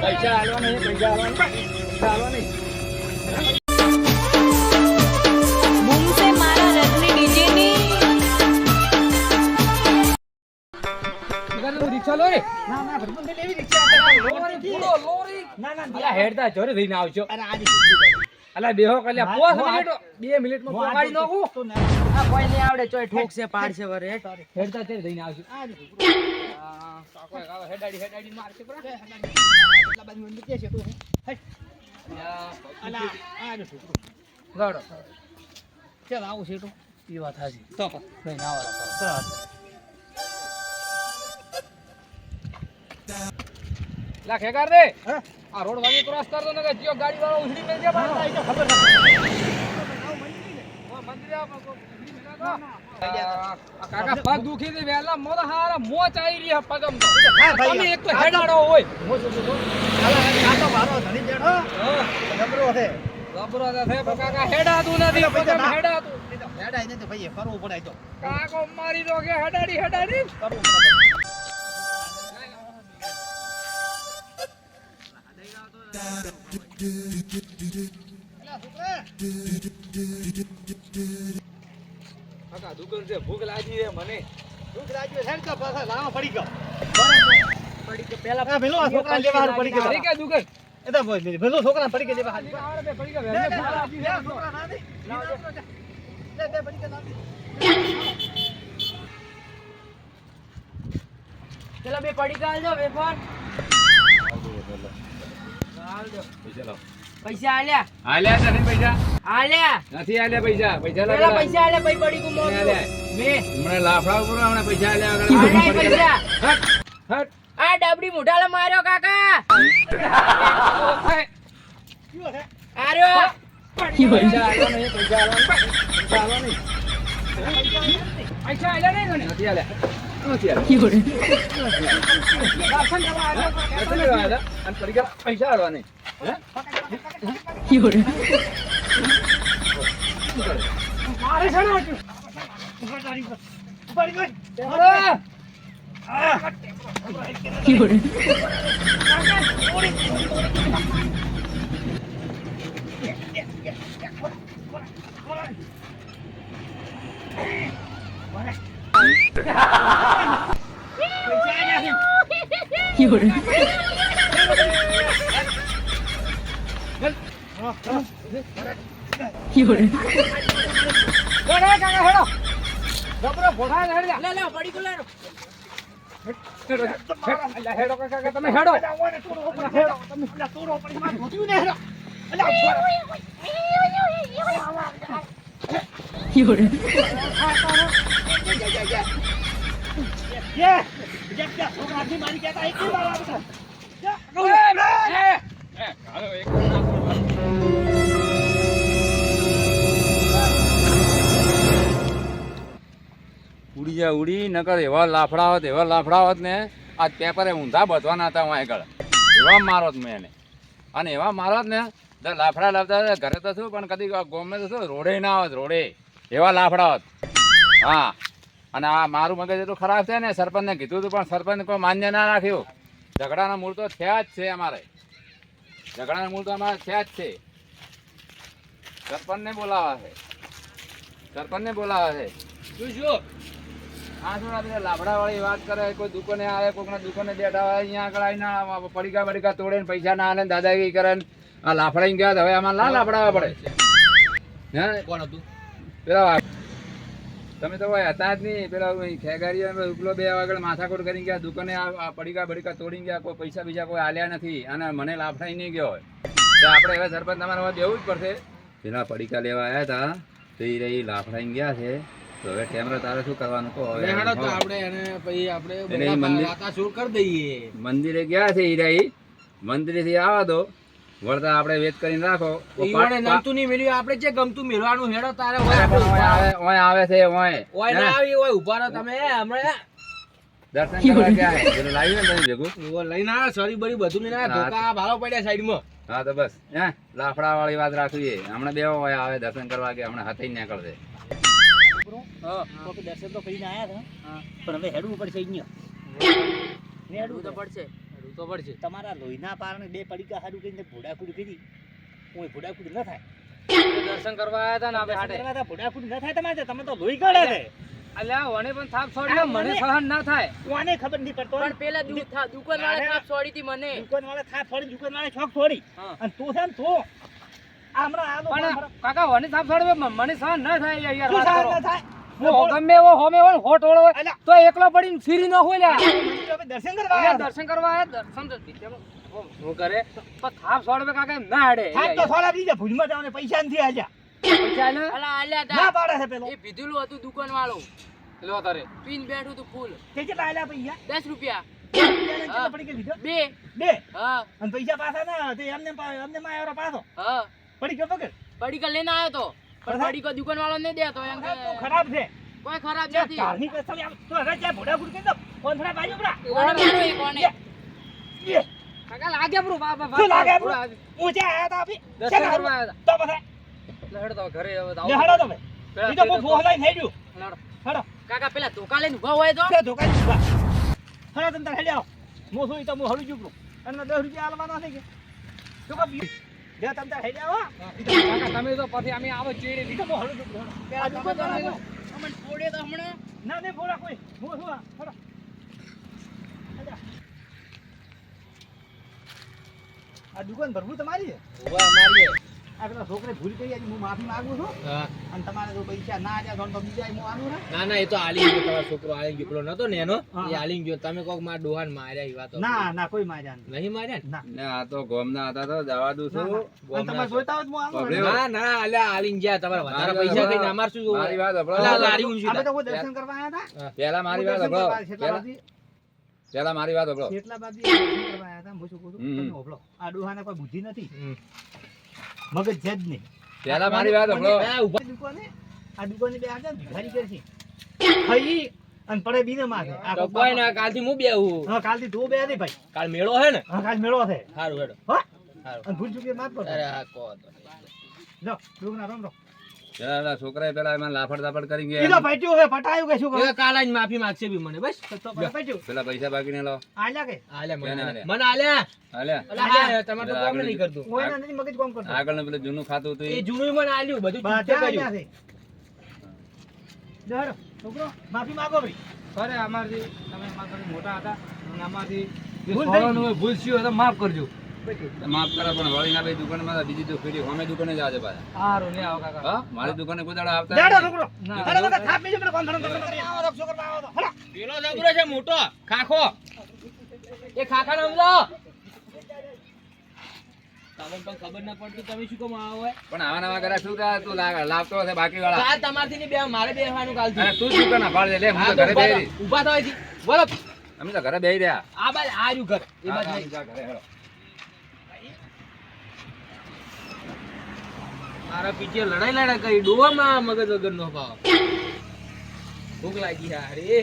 પૈસા આલવા નહીં, પૈસા આલવા નહીં. બૂમ સે મારા રજની ડીજે ની રિક્ષા લો રે. ના ના ભરબંધ લેવી રિક્ષા લોરી. ના ના અલા હેડતા જોરે થઈને આવજો. અરે આજે કીધું અલા બેહો કલ્યા 2 મિનિટમાં પોગાડી નાખું. તો ના આ કોઈ નહીં આવડે ચોય ઠોકશે પાડશે વરે હેડતા તે થઈને આવજો. આજે કાકો હેડાડી મારશે પરા. એટલા બાજુ મને કે છે તું હટ અલા આજે છોકરો ગાડો. ચાલ આવું છે તો ઈ વાત હાજી. તો થઈને આવરા કરો. ચાલ લા ખેગાર રે. હા આ રોડ વાળી ક્રોસ કરતો ને કે જીઓ ગાડી વાળો ઉછળી મેલ દે બહાર. આ તો ખબર ઓ મંદિરે આ ઉછળી મેલા તો. આ કાકા પગ દુખી દે વેલા મોલા હારા મોચ આવી રહી પગમ તો. હા ભાઈ. તમે એક તો હેડાડો હોય. આ તો મારો ધણી જેડો જબરો છે જબરો છે કાકા હેડાતું નથી પગમ હેડાતું. હેડાય ને તો ભાઈ કરવું પડે તો કાકો મારી દો કે હેડાડી કરવું પડે કાકા દુકાન છે ભૂખ લાગી છે મને. ભૂખ લાગી છે ને તો પાછા લાવા પડી ગયો પડી કે પેલા આ ભેલો છોકરા લેવા હારું પડી અરે ગયો કે દુકાન એ તો ભેલો છોકરા પડી ગયો લેવા હારું આવડે બે પડી ગયા વેલે ભૂખ લાગી છે. છોકરા ના દે લે બે પડી ગયો ના દે પેલા બે પડી ગાલ દો વેફર પૈસા આલ્યા આલ્યા નથી પૈસા. આલ્યા નથી આલ્યા પૈસા. પૈસા પેલા લાગ્યા. પૈસા આલ્યા પૈ પડી કુ મોં આલ્યા. મે હમણાં લાફડા ઉપર હમણાં પૈસા આલ્યા આગળ. આલ્યા પૈસા હટ હટ. આ ડબડી મુઢાલા માર્યો કાકા કયો છે આર્યો પૈસા આલ્યા નહીં, પૈસા આલ્યા નહીં. પૈસા આલ્યા નહીં. પૈસા આલ્યા નહીં કોને? નથી આલ્યા. નથી આલ્યા. દર્શન કરવા આવ્યા. દર્શન કરવા આવ્યા. અને પડી ગયા પૈસા આલવા નહીં. હે? મારે છે ને ઉપર તારી ઉપર ગઈ અરે! હેડો, કાકા, હેડો. જબરો ભોળા હેડ જા. લે લે પડી ગયો લેરો હેડો, હેડો. હેડો, કાકા, તમે હેડો. તોડો પડી માર ધોત્યું ને હેરો છોકરાથી મારી કહેતા એક વાર આવતા હાલો, એક ઉડી જા ઉડી નકર એવા લાફડા હોત ને આજ પેપરે ઊંધા બધવાના હતા હું આગળ એવા મારોત મેં એને અને એવા મારોત ને તો લાફડા લાવતા ઘરે તો શું પણ કદી ગોમે તો શું રોડે ના આવત રોડે એવા લાફડા હોત. હા અને આ મારું મગજ એટલું ખરાબ છે ને સરપંચને કીધું હતું પણ સરપંચ કોઈ માન્ય ના રાખ્યું. ઝઘડાના મૂળ તો થયા જ છે અમારે. ઝઘડાના મૂળ તો અમારે થયા જ છે. સરપંચને બોલાવા છે. શું આ શું આ લાભડા વાળી વાત કરે કોઈ દુકાને આવે કોઈકના દુકાને બેઠા હોય અહીંયા આગળ આવીને પડીકા તોડે ને પૈસા ના આલે દાદાગીરી કરે ને આ લાફડા ગયા તો હવે આમાં ના લાફડાવા પડે. હે કોણ હતું પેલા તમે તો હતા જ નહીં. પેલા ખેગારી ઉપલો બે આગળ માથાકૂટ કરી ગયા દુકાને આ પડીકા તોડી ગયા કોઈ પૈસા બીજા કોઈ આલ્યા નથી અને મને લાફડાઈ નહીં ગયો હોય તો આપણે હવે સરપંચ તમારે હવે દેવું જ પડશે. પેલા પડીકા લેવા આવ્યા હતા તો એ રહી લાફડાઈ ગયા છે તો હવે કેમેરા તારે શું કરવાનું કહો હવે મંદિરે ગયા છે હીરાઈ મંદિરે થી આવવા દો વળતા આપણે વેત કરીને રાખો. નમતું નહીં મેળ્યું આપણે જે ગમતું મેળવાનું હેડો તારે ઓય આવે છે ઓય ઓય ના આવી ઓય ઉભા રહો તમે હમણાં દર્શન કરવા ગયા છે પેલું લાવ્યું ને તમે ભેગું લઈને આ સરી બરી બધું લઈને ધોકા ભાલો પડ્યા સાઈડમાં. હા તો બસ હે લાફડા વાળી વાત રાખવી હમણાં બે ઓય આવે દર્શન કરવા કે હમણાં હાથે નીકળશે. દર્શન તો કરીને આયા હતા પણ હવે હેડવું પડશે અહીંયા હેડવું તો પડશે ખબર છે. તમારા લોહીના પારણે 2 પડીકા હારું કરીને ભોડાકુડી કરી ઓય ભોડાકુડી ન થાય દર્શન કરવા આયા હતા ને આપણે હાટે. દર્શન કરવા ભોડાકુડી ન થાય તમારે તમે તો લોહી કાઢે છે અલ્યા ઓને પણ થાપ છોડ્યો મને સહન ના થાય. કોને ખબર નહીં પડતો પણ પેલા દુકાનવાળા થાપ છોડી હતી મને. દુકાનવાળા થાપ છોડી દુકાનવાળા છોક છોડી હા. અને તું છે ને તું હમણાં આ પણ કાકા ઓને થાપ છોડ્યો મને સહન ના થાય યાર. શું વાત સાહેબ કરો. ન થાય હું ગમે એવો હોમે હોય ને હોટ ઓળો હોય અલા. તો એકલો પડીને ફીરી ન હોય લ્યા. આપણે દર્શન કરવા અલ્યા આવ્યા દર્શન કરવા આયા દર્શન તો તેમ હું કરે પણ થાપ છોડવે કાકા એમ ના હાડે. થાપ તો થોડા બીજા ભુજમાં જવાને પૈસા નથી આલ્યા પૈસા આલે? અલા આલ્યા ના તા. પાડે છે પેલો એ પીધેલું હતું દુકાનવાળો. લો તારે પીન બેઠું હતું ફૂલ. તે કેટલા આલ્યા પૈસા 10 રૂપિયા. કેટલા પડી લીધો 2. બે હા અને પૈસા પાછા ના તે એમને એમને માં આવ્યો પાછો હા. પડી ગયો પકડ પડીકા લઈને આવ્યો તો. પણ બધા? પડીકો દુકાનવાળો નહીં દેતો એમ કે તો ખરાબ છે કોઈ ખરાબ ત્યાં નથી. કારની કસમ આમ તો હવે ત્યાં ભોડાકુડ કરી દો કોન્થડા બાજુ બરા કોને મારો એ કોને? એ કાકા લાગે બ્રો બાબા શું લાગે આપણું? ઊંચે આયા તા આપી દર્શન કરવા આયા તો પછી હતા. હેડ તો ઘરે હવે તો લે આવું. હડો તમે પેલા ઈ તો હું પેલા ફોહલાઈ થઈ ગયું હેડો. હડો કાકા પેલા ધોકા લઈને ઉભા હોય તો તે ધોકા દીધા હડો તમે તાર હેડી આવો હું શું ઈ તો હું હળું ચૂકલું અને 10 રૂપિયા આલવાના છે કે તો કબ લે તમે તાર હેડી આવો કાકા તમે તો પછી અમે આવો ચેડે ઈ તો હું હળું ચૂકલું હડો આ દુકાનવાળો અમને છોડે તો હમણાં. ના ને ફોડા કોઈ હું શું આ હડો આ દુકાન ભરવું તમારી છે ઉભા મારીએ. આ પેલા છોકરે ભૂલ કરી આજે હું માફી માંગુ છું હા. અને તમારે જો પૈસા ના આલ્યા તો બીજા હું આનું ને ના ના એ તો આલી ગયો તમારો છોકરો આલી ગયો પેલો નતો ને એનો હા. એ આલી ગયો તમે કોક માર ડોહાન માર્યા એ વાત ના ના કોઈ માર્યા નહીં. નહીં માર્યા ને? ના ને આ તો ગોમના હતા તો જવા દઉં છું અને તમારે જોઈતા હોય તો હું આનું બાપરે. ને. ના ના અલ્યા આલી ગયા તમારે વધારે પૈસા કઈ અમાર શું જોવું? મારી વાત સાંભળો. અલ્યા, લારી ઊંચી આપણે તો થાય. કોઈ દર્શન કરવા આવ્યા હતા પેલા મારી વાત દર્શન કરવા સાંભળો. આવ્યા, પેલા મારી વાત સાંભળો. કેટલા બાજુ દર્શન કરવા આવ્યા હતા હું શું કહું છું? હમ. તમે હોભળો. આ ડોહાને કોઈ બુદ્ધિ નથી હમ. મગજ છે જ નહીં પેલા મારી વાત સાંભળો. આ ઉભા. આ દુકાને બે આજે ભિખારી કરશે ખાઈ અને પડે બીને માગે આ તો કોક કોઈ ના કાલથી હું બેહું. હા કાલથી તું બે નહીં ભાઈ કાલ મેળો હે ને? હા કાલ મેળો છે સારું હેડો. હા સારું. અને ભૂલ ચૂકે માફ અરે કરો હા કહો તો. લો ડોગના રમ રો પેલા છોકરાએ પેલા એમાં લાફડ દાફડ કરી ઈ તો ગયા. પાટ્યું હવે પટાયું કે શું એ કરો કાલ આઈને માફી માંગશે બી મને બસ. તો પાટ્યું પેલા પૈસા બાકીને લો. આલ્યા કે આલ્યા મને કેને આલ્યા. મને આલ્યા. હાલ્યા. અલા હા તમારે તો કામ નહીં કરતું. કોઈના નથી મગજ કામ કરતો આગળનું પેલું જૂનું ખાતું હતું એ એ. જૂનું મને આલ્યું બધું બા ચૂકતે ત્યાં કર્યું. આલ્યા છે લે હેડો છોકરો માફી માંગો ભાઈ અરે અમારથી તમે મારાથી મોટા હતા અને અમારથી જે ભૂલ થઈ સોળાનું હોય, ભૂલ થયું હોય તો માફ કરજો. માફ કરે પણ વળી ના ભાઈ દુકાનમાં બીજી તો ફેરી અમે દુકાને જ આજે પાછા. સારું લે આવો કાકા. હા મારી દુકાને કોઈ દાડો આવતા લેડો નથી. છોકરો ના. હેડો બધા થાપ બીજો પેલો કોણ ધડો આવો તો છોકરો આવો તો હેડો પેલો છોકરો છે મોટો ખાખો એ ખાખા નામ લો. તમને પણ ખબર ના પડતી તમે શું કામ આવો હોય? પણ આવા નવા ઘરે શું થાય તું લાવતો હશે બાકી વાળા. કાલ તમારથી નહીં બે મારે બેહવાનું કાલથી. અને તું જ દુકાન સંભાળ દે લે હું હા, તો તો ઘરે ઊભા બેહી થો. ઊભા થો અહીંથી. બોલો અમે તો ઘરે બેહી રહ્યા. આ બાજુ આ રહ્યું ઘર એ બાજુ હા, નહીં. જા ઘરે હેડો. મારા પીછે લડાઈ લડા કરી ડોવામાં મગજ વગર નો ભાવ ભૂખ લાગી યાર એ